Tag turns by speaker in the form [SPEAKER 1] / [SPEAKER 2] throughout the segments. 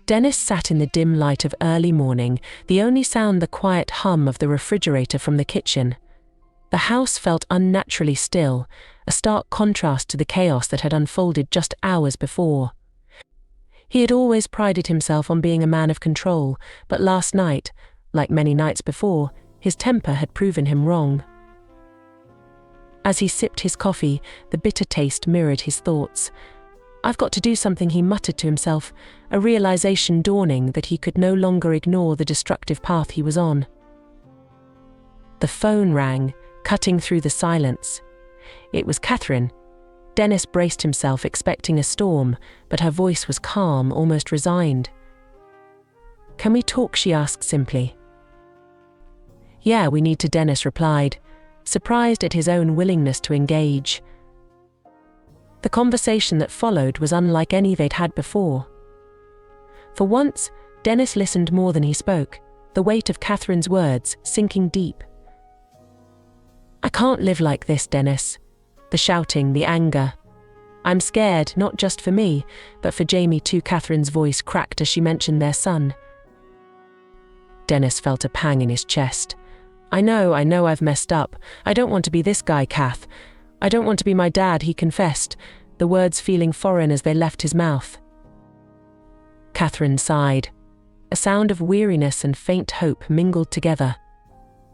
[SPEAKER 1] Dennis sat in the dim light of early morning, the only sound the quiet hum of the refrigerator from the kitchen. The house felt unnaturally still, a stark contrast to the chaos that had unfolded just hours before. He had always prided himself on being a man of control, but last night, like many nights before, his temper had proven him wrong. As he sipped his coffee, the bitter taste mirrored his thoughts. "I've got to do something," he muttered to himself, a realization dawning that he could no longer ignore the destructive path he was on. The phone rang, cutting through the silence. It was Katherine. Dennis braced himself, expecting a storm, but her voice was calm, almost resigned. "Can we talk?" she asked simply. "Yeah, we need to," Dennis replied, surprised at his own willingness to engage. The conversation that followed was unlike any they'd had before. For once, Dennis listened more than he spoke, the weight of Katherine's words sinking deep. "I can't live like this, Dennis." The shouting, the anger. "I'm scared, not just for me, but for Jamie too." Katherine's voice cracked as she mentioned their son. Dennis felt a pang in his chest. I know I've messed up. I don't want to be this guy, Kath. I don't want to be my dad," he confessed, the words feeling foreign as they left his mouth. Katherine sighed. A sound of weariness and faint hope mingled together.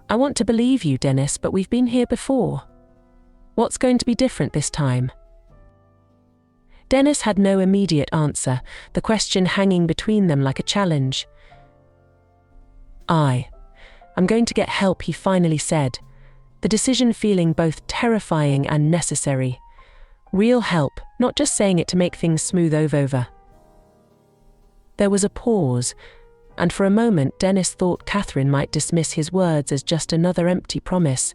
[SPEAKER 1] "I want to believe you, Dennis, but we've been here before. What's going to be different this time?" Dennis had no immediate answer, the question hanging between them like a challenge. I'm going to get help," he finally said, the decision feeling both terrifying and necessary. Real help, not just saying it to make things smooth over. There was a pause, and for a moment Dennis thought Katherine might dismiss his words as just another empty promise.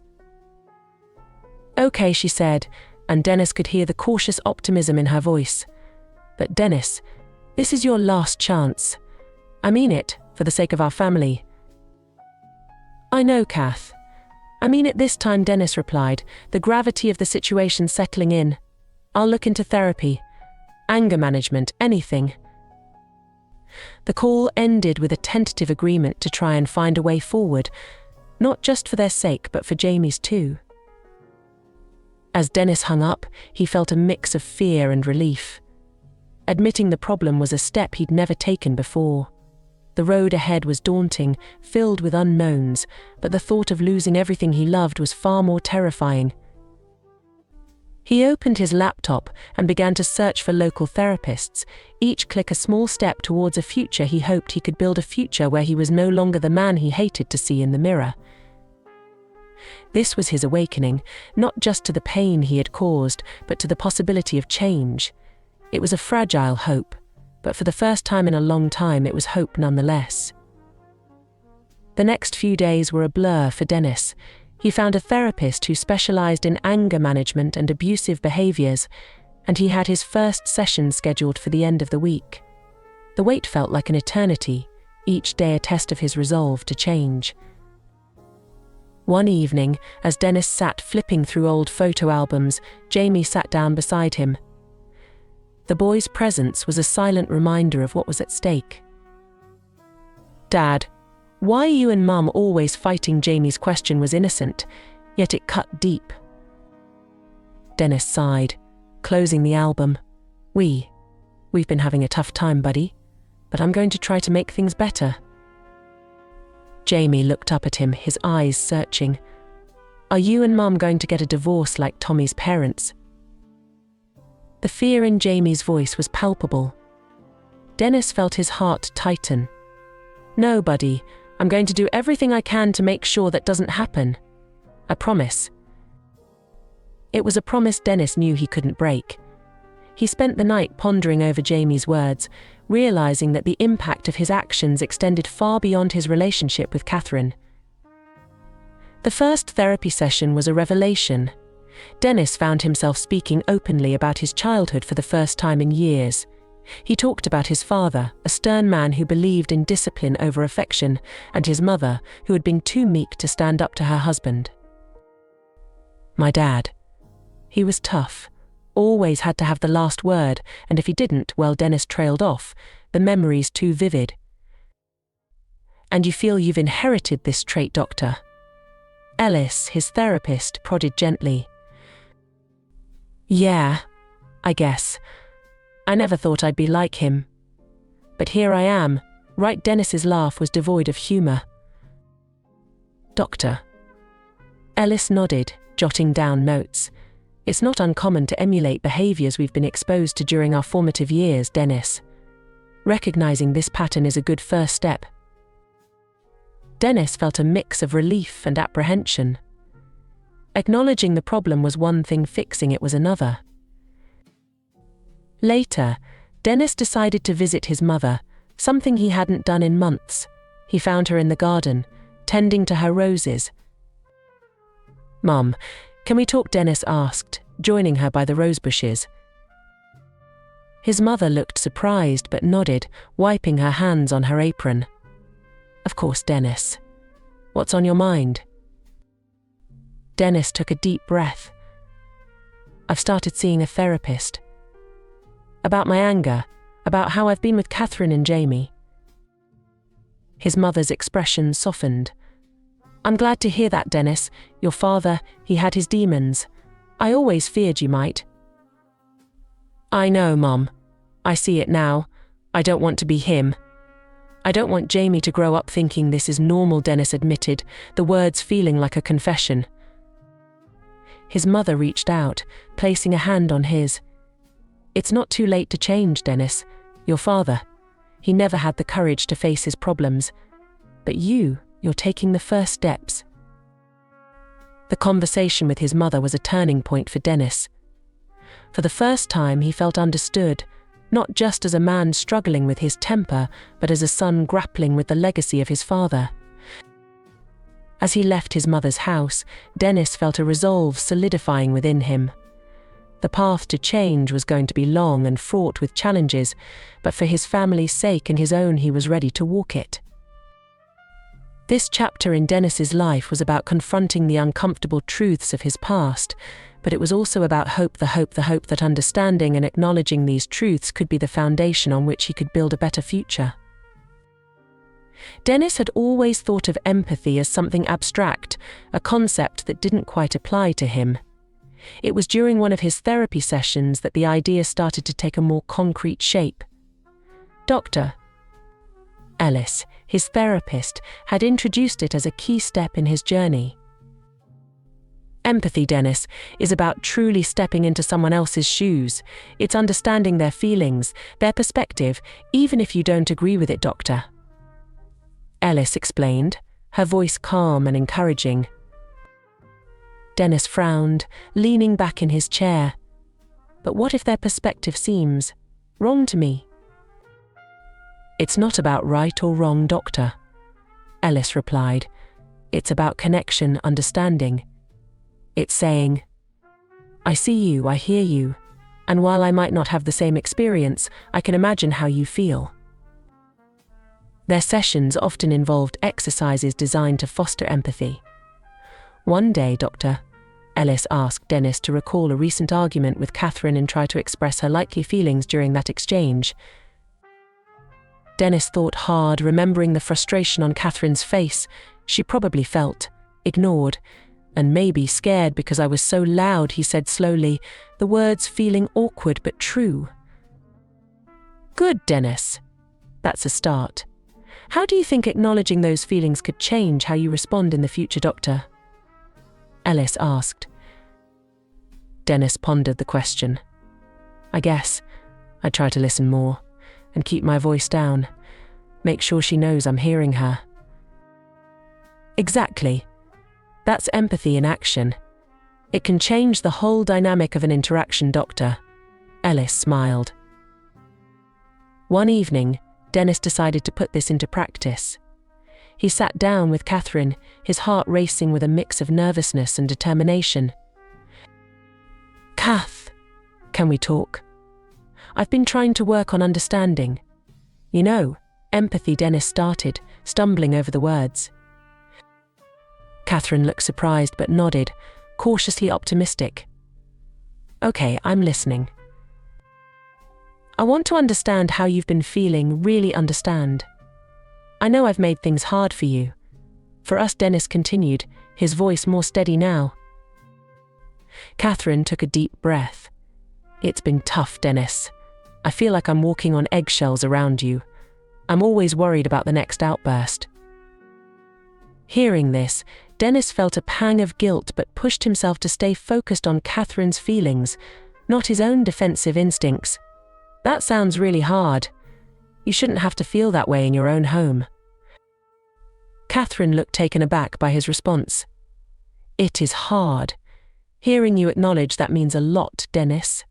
[SPEAKER 1] "Okay," she said, and Dennis could hear the cautious optimism in her voice. "But Dennis, this is your last chance. I mean it, for the sake of our family." "I know, Kath. I mean it this time," Dennis replied, the gravity of the situation settling in. "I'll look into therapy, anger management, anything." The call ended with a tentative agreement to try and find a way forward, not just for their sake but for Jamie's too. As Dennis hung up, he felt a mix of fear and relief. Admitting the problem was a step he'd never taken before. The road ahead was daunting, filled with unknowns, but the thought of losing everything he loved was far more terrifying. He opened his laptop and began to search for local therapists, each click a small step towards a future he hoped he could build, a future where he was no longer the man he hated to see in the mirror. This was his awakening, not just to the pain he had caused, but to the possibility of change. It was a fragile hope, but for the first time in a long time it was hope nonetheless. The next few days were a blur for Dennis. He found a therapist who specialized in anger management and abusive behaviors, and he had his first session scheduled for the end of the week. The wait felt like an eternity, each day a test of his resolve to change. One evening, as Dennis sat flipping through old photo albums, Jamie sat down beside him. The boy's presence was a silent reminder of what was at stake. "Dad, why are you and Mum always fighting?" Jamie's question was innocent, yet it cut deep. Dennis sighed, closing the album. We've been having a tough time, buddy, but I'm going to try to make things better." Jamie looked up at him, his eyes searching. "Are you and Mum going to get a divorce like Tommy's parents?" The fear in Jamie's voice was palpable. Dennis felt his heart tighten. "No, buddy, I'm going to do everything I can to make sure that doesn't happen. I promise." It was a promise Dennis knew he couldn't break. He spent the night pondering over Jamie's words, realizing that the impact of his actions extended far beyond his relationship with Katherine. The first therapy session was a revelation. Dennis found himself speaking openly about his childhood for the first time in years. He talked about his father, a stern man who believed in discipline over affection, and his mother, who had been too meek to stand up to her husband. "My dad. He was tough, always had to have the last word, and if he didn't, well, Dennis trailed off, the memories too vivid. And you feel you've inherited this trait, Doctor? Ellis, his therapist, prodded gently. Yeah, I guess. I never thought I'd be like him. But here I am, right? Dennis's laugh was devoid of humour. Doctor. Ellis nodded, jotting down notes. It's not uncommon to emulate behaviours we've been exposed to during our formative years, Dennis. Recognizing this pattern is a good first step. Dennis felt a mix of relief and apprehension. Acknowledging the problem was one thing, fixing it was another. Later, Dennis decided to visit his mother, something he hadn't done in months. He found her in the garden, tending to her roses. Mum, can we talk? Dennis asked, joining her by the rosebushes. His mother looked surprised but nodded, wiping her hands on her apron. Of course, Dennis. What's on your mind? Dennis took a deep breath. I've started seeing a therapist. About my anger, about how I've been with Katherine and Jamie. His mother's expression softened. I'm glad to hear that, Dennis. Your father, he had his demons. I always feared you might. I know, Mom. I see it now. I don't want to be him. I don't want Jamie to grow up thinking this is normal, Dennis admitted, the words feeling like a confession. His mother reached out, placing a hand on his. It's not too late to change, Dennis. Your father, he never had the courage to face his problems. But you're taking the first steps. The conversation with his mother was a turning point for Dennis. For the first time, he felt understood, not just as a man struggling with his temper, but as a son grappling with the legacy of his father. As he left his mother's house, Dennis felt a resolve solidifying within him. The path to change was going to be long and fraught with challenges, but for his family's sake and his own, he was ready to walk it. This chapter in Dennis's life was about confronting the uncomfortable truths of his past, but it was also about hope that understanding and acknowledging these truths could be the foundation on which he could build a better future. Dennis had always thought of empathy as something abstract, a concept that didn't quite apply to him. It was during one of his therapy sessions that the idea started to take a more concrete shape. Dr. Ellis, his therapist, had introduced it as a key step in his journey. Empathy, Dennis, is about truly stepping into someone else's shoes. It's understanding their feelings, their perspective, even if you don't agree with it, Doctor. Ellis explained, her voice calm and encouraging. Dennis frowned, leaning back in his chair. But what if their perspective seems wrong to me? It's not about right or wrong, Doctor, Ellis replied. It's about connection, understanding. It's saying, I see you, I hear you, and while I might not have the same experience, I can imagine how you feel. Their sessions often involved exercises designed to foster empathy. One day, Dr. Ellis asked Dennis to recall a recent argument with Katherine and try to express her likely feelings during that exchange. Dennis thought hard, remembering the frustration on Katherine's face. She probably felt ignored, and maybe scared because I was so loud, he said slowly, the words feeling awkward but true. Good, Dennis. That's a start. How do you think acknowledging those feelings could change how you respond in the future, Doctor? Ellis asked. Dennis pondered the question. I guess I'd try to listen more and keep my voice down, make sure she knows I'm hearing her. Exactly. That's empathy in action. It can change the whole dynamic of an interaction, Doctor. Ellis smiled. One evening, Dennis decided to put this into practice. He sat down with Katherine, his heart racing with a mix of nervousness and determination. Kath, can we talk? I've been trying to work on understanding. You know, empathy, Dennis started, stumbling over the words. Katherine looked surprised but nodded, cautiously optimistic. Okay, I'm listening. I want to understand how you've been feeling, really understand. I know I've made things hard for you. For us, Dennis continued, his voice more steady now. Katherine took a deep breath. It's been tough, Dennis. I feel like I'm walking on eggshells around you. I'm always worried about the next outburst. Hearing this, Dennis felt a pang of guilt but pushed himself to stay focused on Katherine's feelings, not his own defensive instincts. That sounds really hard. You shouldn't have to feel that way in your own home. Katherine looked taken aback by his response. It is hard. Hearing you acknowledge that means a lot, Dennis.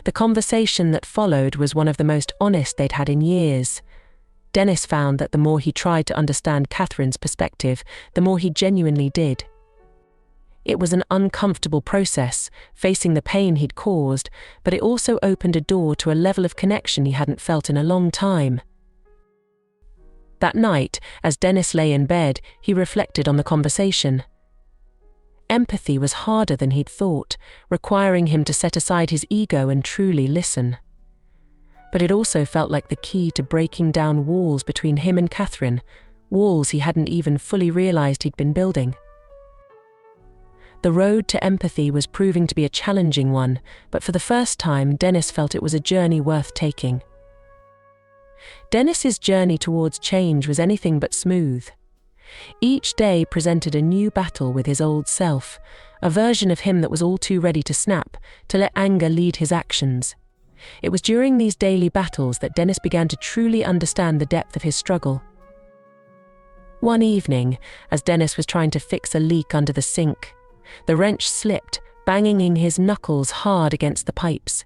[SPEAKER 1] The conversation that followed was one of the most honest they'd had in years. Dennis found that the more he tried to understand Katherine's perspective, the more he genuinely did. It was an uncomfortable process, facing the pain he'd caused, but it also opened a door to a level of connection he hadn't felt in a long time. That night, as Dennis lay in bed, he reflected on the conversation. Empathy was harder than he'd thought, requiring him to set aside his ego and truly listen. But it also felt like the key to breaking down walls between him and Katherine, walls he hadn't even fully realized he'd been building. The road to empathy was proving to be a challenging one, but for the first time, Dennis felt it was a journey worth taking. Dennis's journey towards change was anything but smooth. Each day presented a new battle with his old self, a version of him that was all too ready to snap, to let anger lead his actions. It was during these daily battles that Dennis began to truly understand the depth of his struggle. One evening, as Dennis was trying to fix a leak under the sink, the wrench slipped, banging his knuckles hard against the pipes.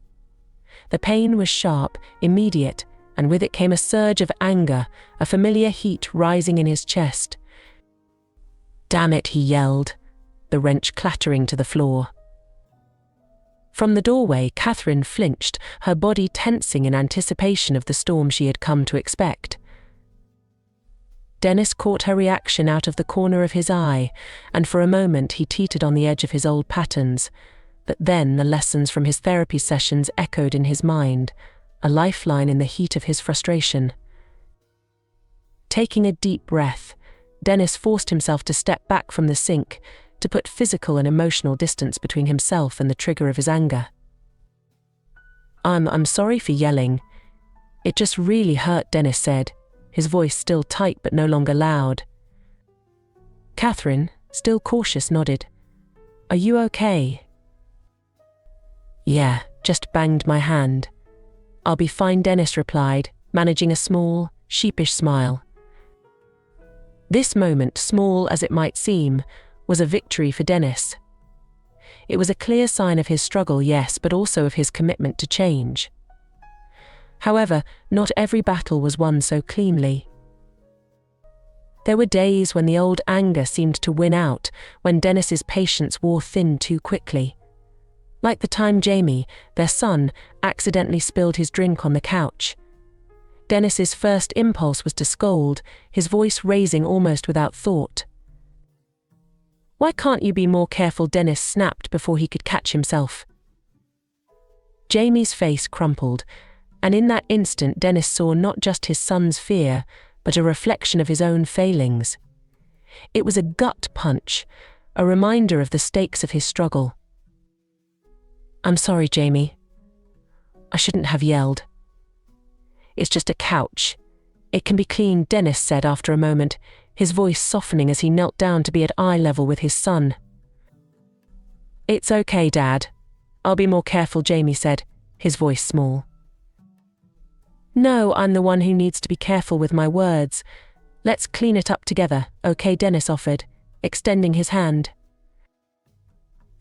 [SPEAKER 1] The pain was sharp, immediate, and with it came a surge of anger, a familiar heat rising in his chest. "Damn it," he yelled, the wrench clattering to the floor. From the doorway, Katherine flinched, her body tensing in anticipation of the storm she had come to expect. Dennis caught her reaction out of the corner of his eye, and for a moment he teetered on the edge of his old patterns, but then the lessons from his therapy sessions echoed in his mind, a lifeline in the heat of his frustration. Taking a deep breath, Dennis forced himself to step back from the sink, to put physical and emotional distance between himself and the trigger of his anger. I'm sorry for yelling. It just really hurt," Dennis said, his voice still tight but no longer loud. Katherine, still cautious, nodded. "Are you okay?" "Yeah, just banged my hand." "I'll be fine," Dennis replied, managing a small, sheepish smile. This moment, small as it might seem, was a victory for Dennis. It was a clear sign of his struggle, yes, but also of his commitment to change. However, not every battle was won so cleanly. There were days when the old anger seemed to win out, when Dennis's patience wore thin too quickly. Like the time Jamie, their son, accidentally spilled his drink on the couch. Dennis's first impulse was to scold, his voice raising almost without thought. "Why can't you be more careful?" Dennis snapped before he could catch himself. Jamie's face crumpled, and in that instant Dennis saw not just his son's fear, but a reflection of his own failings. It was a gut punch, a reminder of the stakes of his struggle. "I'm sorry, Jamie. I shouldn't have yelled. It's just a couch. It can be cleaned," Dennis said after a moment, his voice softening as he knelt down to be at eye level with his son. "It's okay, Dad. I'll be more careful," Jamie said, his voice small. "No, I'm the one who needs to be careful with my words. Let's clean it up together, okay?" Dennis offered, extending his hand.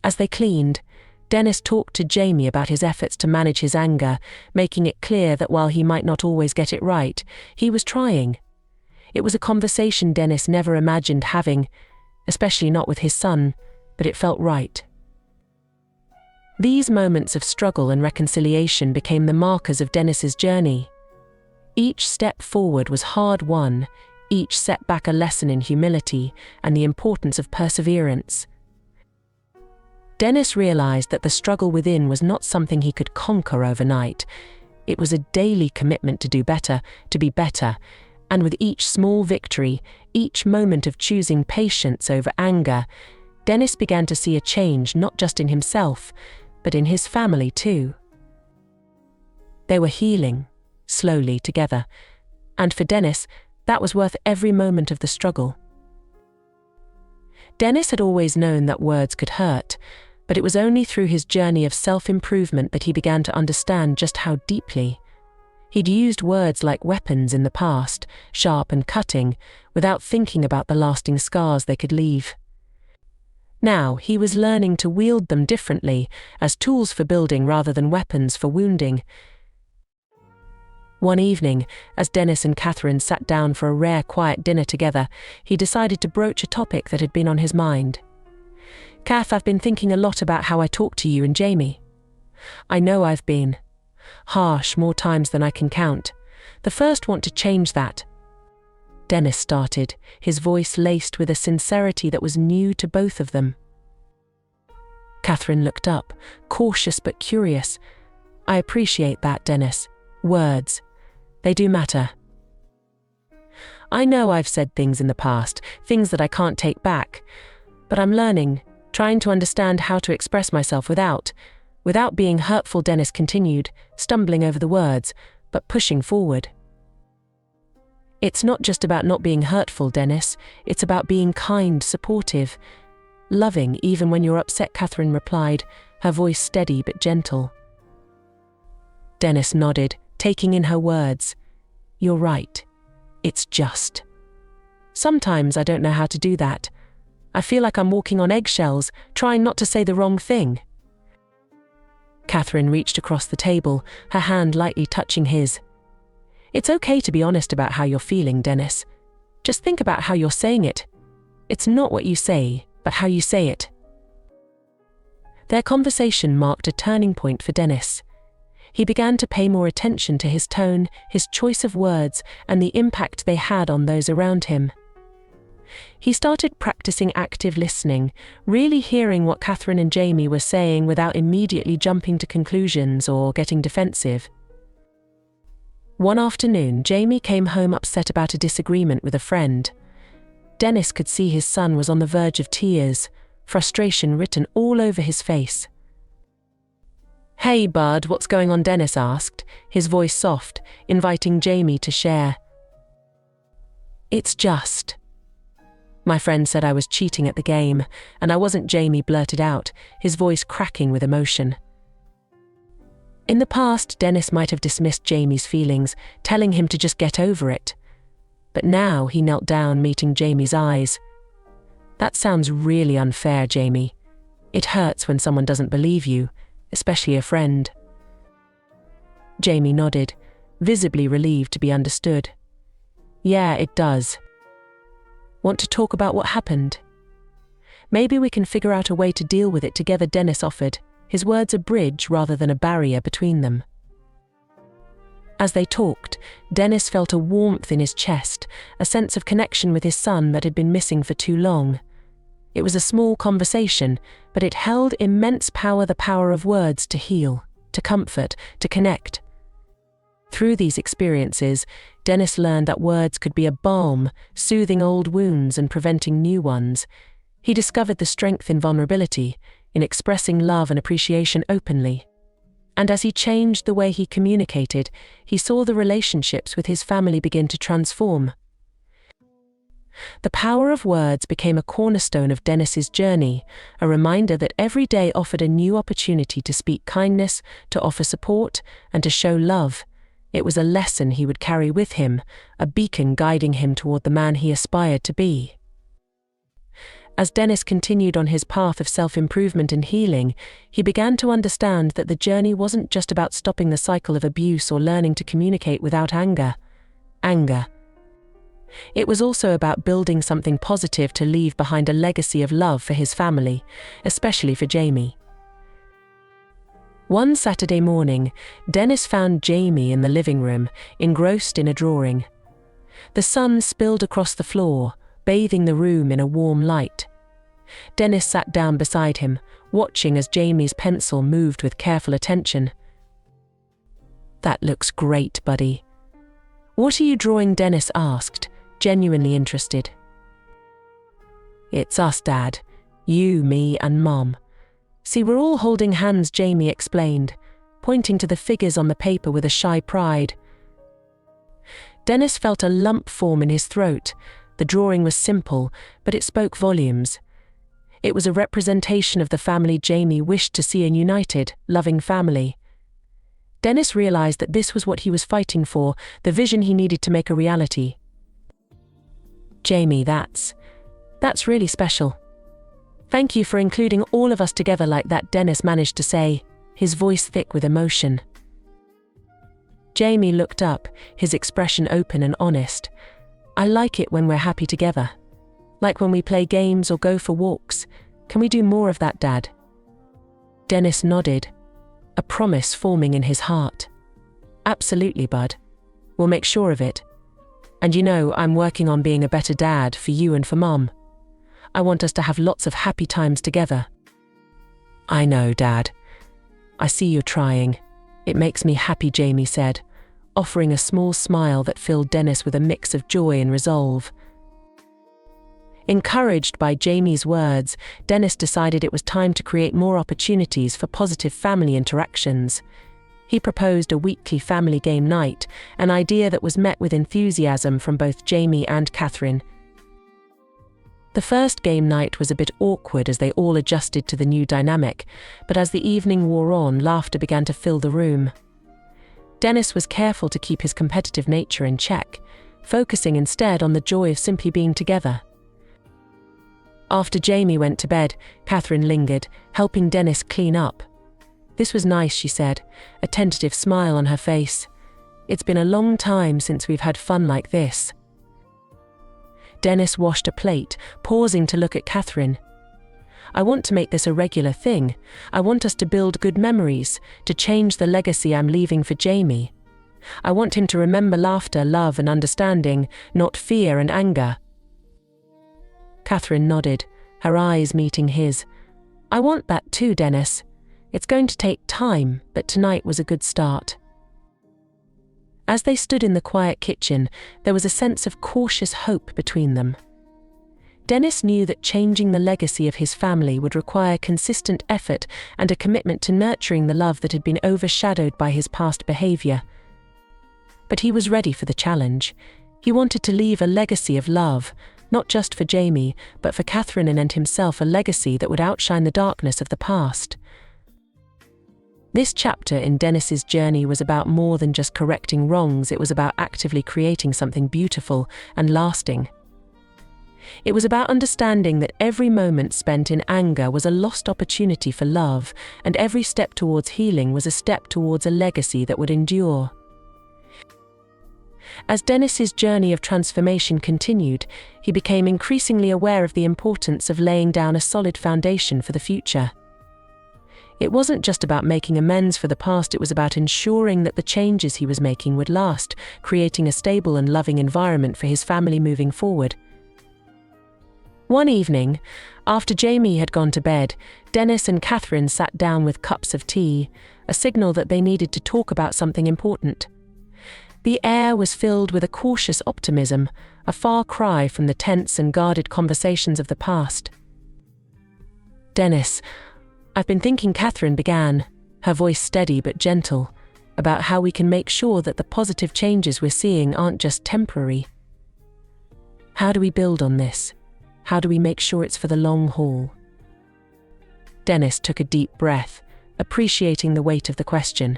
[SPEAKER 1] As they cleaned, Dennis talked to Jamie about his efforts to manage his anger, making it clear that while he might not always get it right, he was trying. It was a conversation Dennis never imagined having, especially not with his son, but it felt right. These moments of struggle and reconciliation became the markers of Dennis's journey. Each step forward was hard-won, each setback a lesson in humility and the importance of perseverance. Dennis realized that the struggle within was not something he could conquer overnight. It was a daily commitment to do better, to be better, and with each small victory, each moment of choosing patience over anger, Dennis began to see a change not just in himself, but in his family too. They were healing, slowly together, and for Dennis, that was worth every moment of the struggle. Dennis had always known that words could hurt, but it was only through his journey of self-improvement that he began to understand just how deeply. He'd used words like weapons in the past, sharp and cutting, without thinking about the lasting scars they could leave. Now he was learning to wield them differently, as tools for building rather than weapons for wounding. One evening, as Dennis and Katherine sat down for a rare quiet dinner together, he decided to broach a topic that had been on his mind. "Kath, I've been thinking a lot about how I talk to you and Jamie. I know I've been harsh more times than I can count. The first want to change that." Dennis started, his voice laced with a sincerity that was new to both of them. Katherine looked up, cautious but curious. "I appreciate that, Dennis. Words. They do matter. I know I've said things in the past, things that I can't take back, but I'm learning, trying to understand how to express myself without being hurtful," Dennis continued, stumbling over the words, but pushing forward. "It's not just about not being hurtful, Dennis. It's about being kind, supportive, loving even when you're upset," Katherine replied, her voice steady but gentle. Dennis nodded, taking in her words. "You're right. It's just. Sometimes I don't know how to do that. I feel like I'm walking on eggshells, trying not to say the wrong thing." Katherine reached across the table, her hand lightly touching his. "It's okay to be honest about how you're feeling, Dennis. Just think about how you're saying it. It's not what you say, but how you say it." Their conversation marked a turning point for Dennis. He began to pay more attention to his tone, his choice of words, and the impact they had on those around him. He started practicing active listening, really hearing what Katherine and Jamie were saying without immediately jumping to conclusions or getting defensive. One afternoon, Jamie came home upset about a disagreement with a friend. Dennis could see his son was on the verge of tears, frustration written all over his face. "Hey, bud, what's going on?" Dennis asked, his voice soft, inviting Jamie to share. "It's just. My friend said I was cheating at the game, and I wasn't," Jamie blurted out, his voice cracking with emotion. In the past, Dennis might have dismissed Jamie's feelings, telling him to just get over it. But now he knelt down, meeting Jamie's eyes. "That sounds really unfair, Jamie. It hurts when someone doesn't believe you, especially a friend." Jamie nodded, visibly relieved to be understood. "Yeah, it does. Want to talk about what happened? Maybe we can figure out a way to deal with it together," Dennis offered, his words a bridge rather than a barrier between them. As they talked, Dennis felt a warmth in his chest, a sense of connection with his son that had been missing for too long. It was a small conversation, but it held immense power, the power of words to heal, to comfort, to connect. Through these experiences, Dennis learned that words could be a balm, soothing old wounds and preventing new ones. He discovered the strength in vulnerability, in expressing love and appreciation openly. And as he changed the way he communicated, he saw the relationships with his family begin to transform. The power of words became a cornerstone of Dennis's journey, a reminder that every day offered a new opportunity to speak kindness, to offer support, and to show love. It was a lesson he would carry with him, a beacon guiding him toward the man he aspired to be. As Dennis continued on his path of self-improvement and healing, he began to understand that the journey wasn't just about stopping the cycle of abuse or learning to communicate without anger. It was also about building something positive to leave behind, a legacy of love for his family, especially for Jamie. One Saturday morning, Dennis found Jamie in the living room, engrossed in a drawing. The sun spilled across the floor, bathing the room in a warm light. Dennis sat down beside him, watching as Jamie's pencil moved with careful attention. "That looks great, buddy." "What are you drawing?" Dennis asked, genuinely interested. "It's us, Dad. You, me, and Mom. See, we're all holding hands," Jamie explained, pointing to the figures on the paper with a shy pride. Dennis felt a lump form in his throat. The drawing was simple, but it spoke volumes. It was a representation of the family Jamie wished to see, a united, loving family. Dennis realized that this was what he was fighting for, the vision he needed to make a reality. "Jamie, that's really special. Thank you for including all of us together like that," Dennis managed to say, his voice thick with emotion. Jamie looked up, his expression open and honest. "I like it when we're happy together. Like when we play games or go for walks. Can we do more of that, Dad?" Dennis nodded, a promise forming in his heart. "Absolutely, bud. We'll make sure of it. And you know, I'm working on being a better dad for you and for Mom. I want us to have lots of happy times together." "I know, Dad. I see you're trying. It makes me happy," Jamie said, offering a small smile that filled Dennis with a mix of joy and resolve. Encouraged by Jamie's words, Dennis decided it was time to create more opportunities for positive family interactions. He proposed a weekly family game night, an idea that was met with enthusiasm from both Jamie and Katherine. The first game night was a bit awkward as they all adjusted to the new dynamic, but as the evening wore on, laughter began to fill the room. Dennis was careful to keep his competitive nature in check, focusing instead on the joy of simply being together. After Jamie went to bed, Katherine lingered, helping Dennis clean up. "This was nice," she said, a tentative smile on her face. "It's been a long time since we've had fun like this." Dennis washed a plate, pausing to look at Katherine. "I want to make this a regular thing. I want us to build good memories, to change the legacy I'm leaving for Jamie. I want him to remember laughter, love, and understanding, not fear and anger." Katherine nodded, her eyes meeting his. "I want that too, Dennis. It's going to take time, but tonight was a good start." As they stood in the quiet kitchen, there was a sense of cautious hope between them. Dennis knew that changing the legacy of his family would require consistent effort and a commitment to nurturing the love that had been overshadowed by his past behavior. But he was ready for the challenge. He wanted to leave a legacy of love, not just for Jamie, but for Katherine and himself, a legacy that would outshine the darkness of the past. This chapter in Dennis's journey was about more than just correcting wrongs. It was about actively creating something beautiful and lasting. It was about understanding that every moment spent in anger was a lost opportunity for love, and every step towards healing was a step towards a legacy that would endure. As Dennis's journey of transformation continued, he became increasingly aware of the importance of laying down a solid foundation for the future. It wasn't just about making amends for the past, it was about ensuring that the changes he was making would last, creating a stable and loving environment for his family moving forward. One evening, after Jamie had gone to bed, Dennis and Katherine sat down with cups of tea, a signal that they needed to talk about something important. The air was filled with a cautious optimism, a far cry from the tense and guarded conversations of the past. "Dennis, I've been thinking," Katherine began, her voice steady but gentle, "about how we can make sure that the positive changes we're seeing aren't just temporary. How do we build on this? How do we make sure it's for the long haul?" Dennis took a deep breath, appreciating the weight of the question.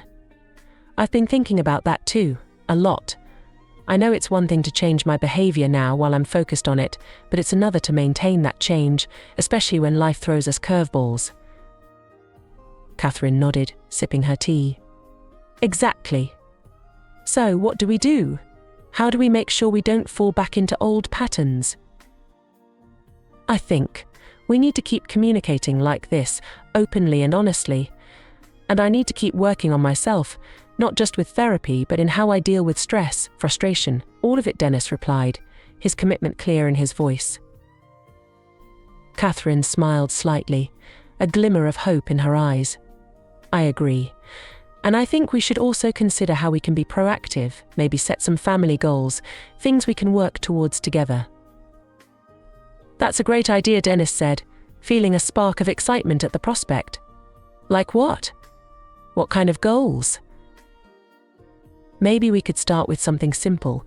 [SPEAKER 1] "I've been thinking about that too, a lot. I know it's one thing to change my behavior now while I'm focused on it, but it's another to maintain that change, especially when life throws us curveballs." Katherine nodded, sipping her tea. "Exactly. So what do we do? How do we make sure we don't fall back into old patterns?" "I think we need to keep communicating like this, openly and honestly. And I need to keep working on myself, not just with therapy, but in how I deal with stress, frustration, all of it," Dennis replied, his commitment clear in his voice. Katherine smiled slightly, a glimmer of hope in her eyes. I agree. And I think we should also consider how we can be proactive, maybe set some family goals, things we can work towards together. That's a great idea, Dennis said, feeling a spark of excitement at the prospect. Like what? What kind of goals? Maybe we could start with something simple,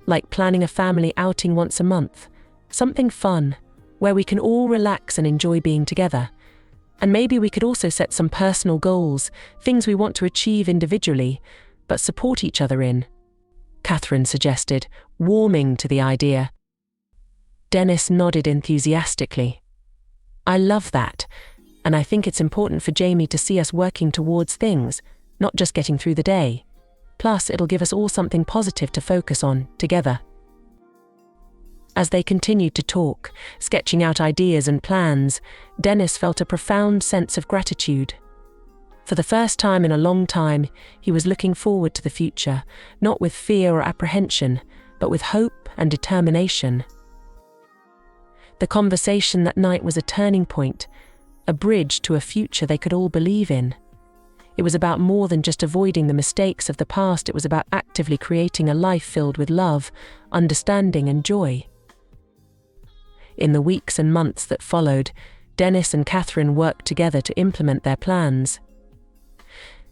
[SPEAKER 1] like planning a family outing once a month, something fun, where we can all relax and enjoy being together. And maybe we could also set some personal goals, things we want to achieve individually, but support each other in. Katherine suggested, warming to the idea. Dennis nodded enthusiastically. I love that, and I think it's important for Jamie to see us working towards things, not just getting through the day. Plus, it'll give us all something positive to focus on, together. As they continued to talk, sketching out ideas and plans, Dennis felt a profound sense of gratitude. For the first time in a long time, he was looking forward to the future, not with fear or apprehension, but with hope and determination. The conversation that night was a turning point, a bridge to a future they could all believe in. It was about more than just avoiding the mistakes of the past, it was about actively creating a life filled with love, understanding and joy. In the weeks and months that followed, Dennis and Katherine worked together to implement their plans.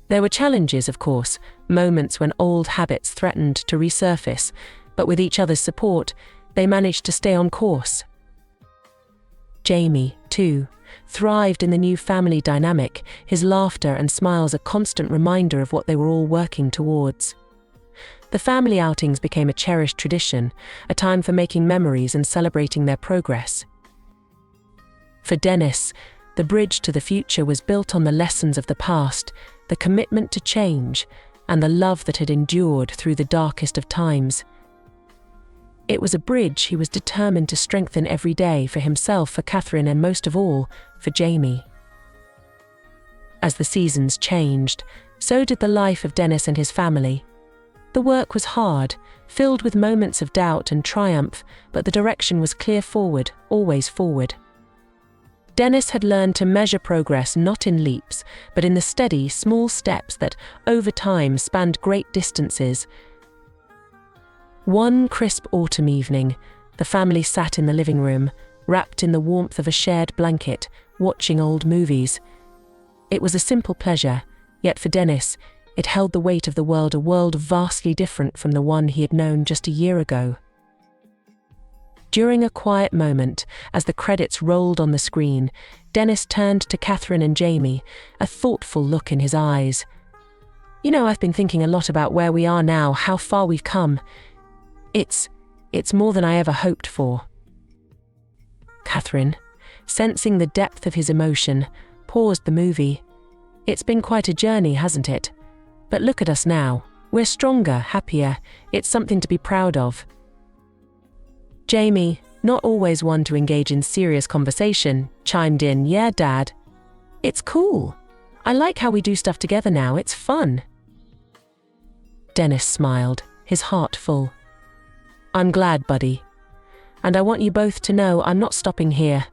[SPEAKER 1] There were challenges, of course, moments when old habits threatened to resurface, but with each other's support, they managed to stay on course. Jamie, too, thrived in the new family dynamic, his laughter and smiles a constant reminder of what they were all working towards. The family outings became a cherished tradition, a time for making memories and celebrating their progress. For Dennis, the bridge to the future was built on the lessons of the past, the commitment to change, and the love that had endured through the darkest of times. It was a bridge he was determined to strengthen every day for himself, for Katherine, and most of all, for Jamie. As the seasons changed, so did the life of Dennis and his family. The work was hard, filled with moments of doubt and triumph, but the direction was clear: forward, always forward. Dennis had learned to measure progress not in leaps, but in the steady, small steps that, over time, spanned great distances. One crisp autumn evening, the family sat in the living room, wrapped in the warmth of a shared blanket, watching old movies. It was a simple pleasure, yet for Dennis, it held the weight of the world, a world vastly different from the one he had known just a year ago. During a quiet moment, as the credits rolled on the screen, Dennis turned to Katherine and Jamie, a thoughtful look in his eyes. You know, I've been thinking a lot about where we are now, how far we've come. It's more than I ever hoped for. Katherine, sensing the depth of his emotion, paused the movie. It's been quite a journey, hasn't it? But look at us now. We're stronger, happier. It's something to be proud of. Jamie, not always one to engage in serious conversation, chimed in, Yeah, Dad. It's cool. I like how we do stuff together now. It's fun. Dennis smiled, his heart full. I'm glad, buddy. And I want you both to know I'm not stopping here.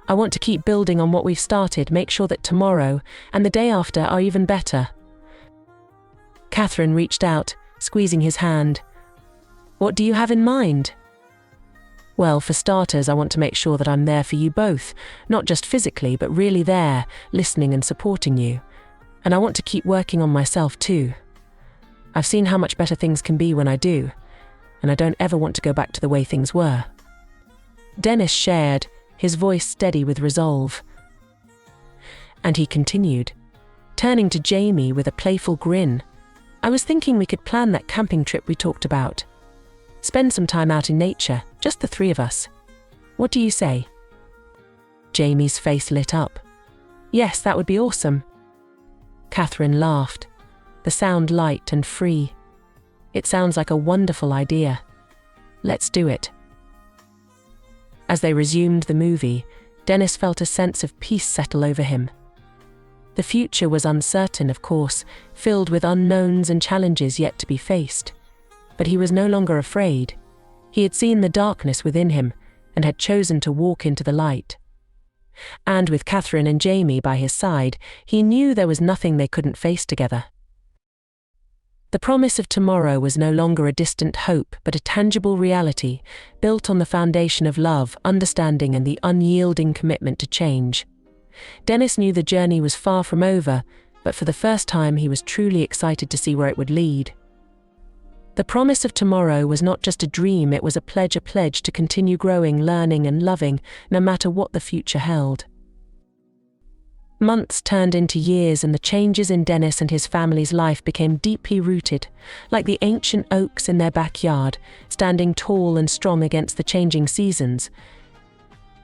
[SPEAKER 1] I want to keep building on what we've started, make sure that tomorrow and the day after are even better. Katherine reached out, squeezing his hand. What do you have in mind? Well, for starters, I want to make sure that I'm there for you both, not just physically, but really there, listening and supporting you. And I want to keep working on myself too. I've seen how much better things can be when I do, and I don't ever want to go back to the way things were. Dennis shared, his voice steady with resolve. And he continued, turning to Jamie with a playful grin. I was thinking we could plan that camping trip we talked about. Spend some time out in nature, just the three of us. What do you say? Jamie's face lit up. Yes, that would be awesome. Katherine laughed, the sound light and free. It sounds like a wonderful idea. Let's do it. As they resumed the movie, Dennis felt a sense of peace settle over him. The future was uncertain, of course, filled with unknowns and challenges yet to be faced. But he was no longer afraid. He had seen the darkness within him and had chosen to walk into the light. And with Katherine and Jamie by his side, he knew there was nothing they couldn't face together. The promise of tomorrow was no longer a distant hope, but a tangible reality, built on the foundation of love, understanding, and the unyielding commitment to change. Dennis knew the journey was far from over, but for the first time he was truly excited to see where it would lead. The promise of tomorrow was not just a dream, it was a pledge to continue growing, learning, and loving, no matter what the future held. Months turned into years, and the changes in Dennis and his family's life became deeply rooted, like the ancient oaks in their backyard, standing tall and strong against the changing seasons.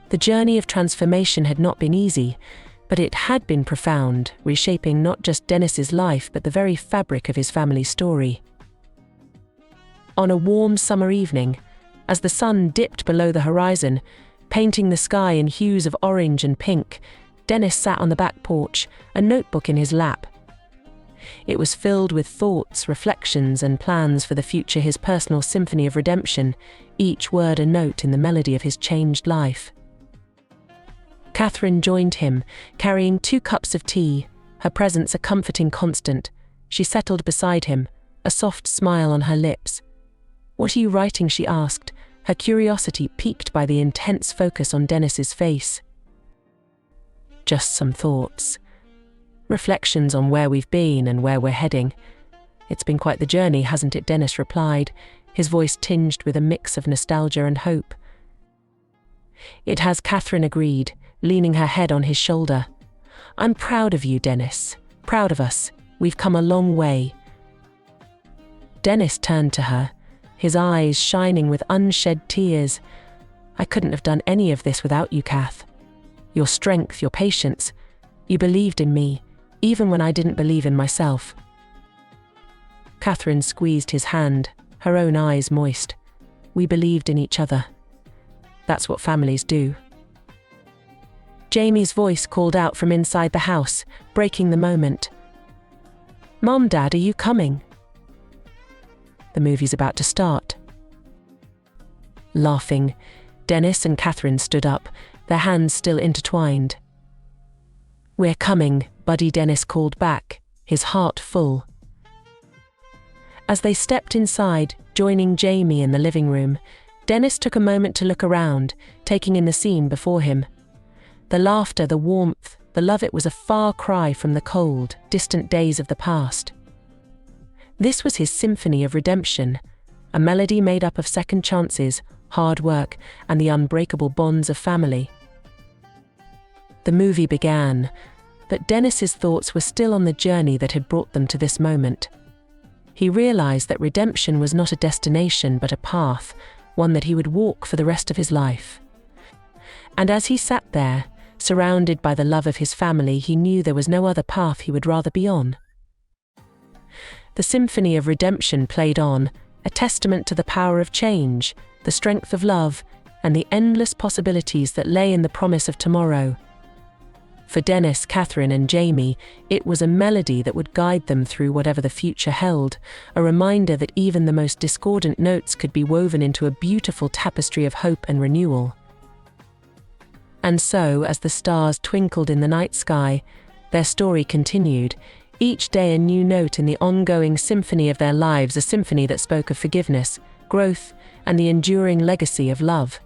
[SPEAKER 1] The journey of transformation had not been easy, but it had been profound, reshaping not just Dennis's life but the very fabric of his family's story. On a warm summer evening, as the sun dipped below the horizon, painting the sky in hues of orange and pink, Dennis sat on the back porch, a notebook in his lap. It was filled with thoughts, reflections, and plans for the future, his personal symphony of redemption, each word a note in the melody of his changed life. Katherine joined him, carrying 2 cups of tea, her presence a comforting constant. She settled beside him, a soft smile on her lips. "What are you writing?" she asked, her curiosity piqued by the intense focus on Dennis's face. "Just some thoughts. Reflections on where we've been and where we're heading. It's been quite the journey, hasn't it?" Dennis replied, his voice tinged with a mix of nostalgia and hope. "It has," Katherine agreed, leaning her head on his shoulder. "I'm proud of you, Dennis. Proud of us. We've come a long way." Dennis turned to her, his eyes shining with unshed tears. "I couldn't have done any of this without you, Kath. Your strength, your patience. You believed in me, even when I didn't believe in myself." Katherine squeezed his hand, her own eyes moist. "We believed in each other. That's what families do." Jamie's voice called out from inside the house, breaking the moment. "Mom, Dad, are you coming? The movie's about to start." Laughing, Dennis and Katherine stood up, their hands still intertwined. "We're coming," Buddy, Dennis called back, his heart full. As they stepped inside, joining Jamie in the living room, Dennis took a moment to look around, taking in the scene before him. The laughter, the warmth, the love, it was a far cry from the cold, distant days of the past. This was his symphony of redemption, a melody made up of second chances, hard work, and the unbreakable bonds of family. The movie began, but Dennis's thoughts were still on the journey that had brought them to this moment. He realized that redemption was not a destination but a path, one that he would walk for the rest of his life. And as he sat there, surrounded by the love of his family, he knew there was no other path he would rather be on. The symphony of redemption played on, a testament to the power of change, the strength of love, and the endless possibilities that lay in the promise of tomorrow. For Dennis, Katherine, and Jamie, it was a melody that would guide them through whatever the future held, a reminder that even the most discordant notes could be woven into a beautiful tapestry of hope and renewal. And so, as the stars twinkled in the night sky, their story continued, each day a new note in the ongoing symphony of their lives, a symphony that spoke of forgiveness, growth, and the enduring legacy of love.